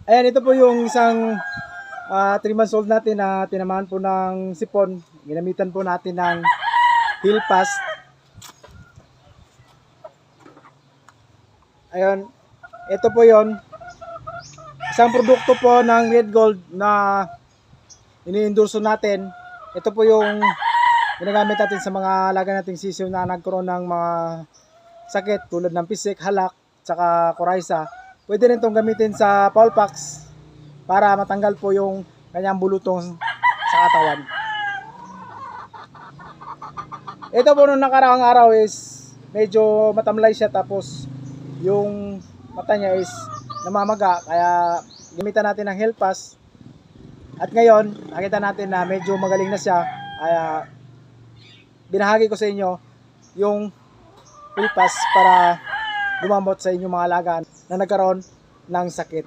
Ayan, ito po yung isang 3 months old natin na tinamaan po ng sipon. Ginamitan po natin ng Hilpas. Ayun, ito po yon, isang produkto po ng Red Gold na ini-endorso natin. Ito po yung ginagamit natin sa mga alaga nating sisiw na nagkaroon ng mga sakit tulad ng pisik, halak, tsaka coryza. Pwede rin itong gamitin sa fowl pox para matanggal po yung kanyang bulutong sa katawan. Ito po nung nakaraang araw is medyo matamlay siya, tapos yung mata niya is namamaga, kaya gamitan natin ng Helpas. At ngayon nakita natin na medyo magaling na siya, kaya binahagi ko sa inyo yung Helpas para gumamot sa inyong mga alaga na nagkaroon ng sakit.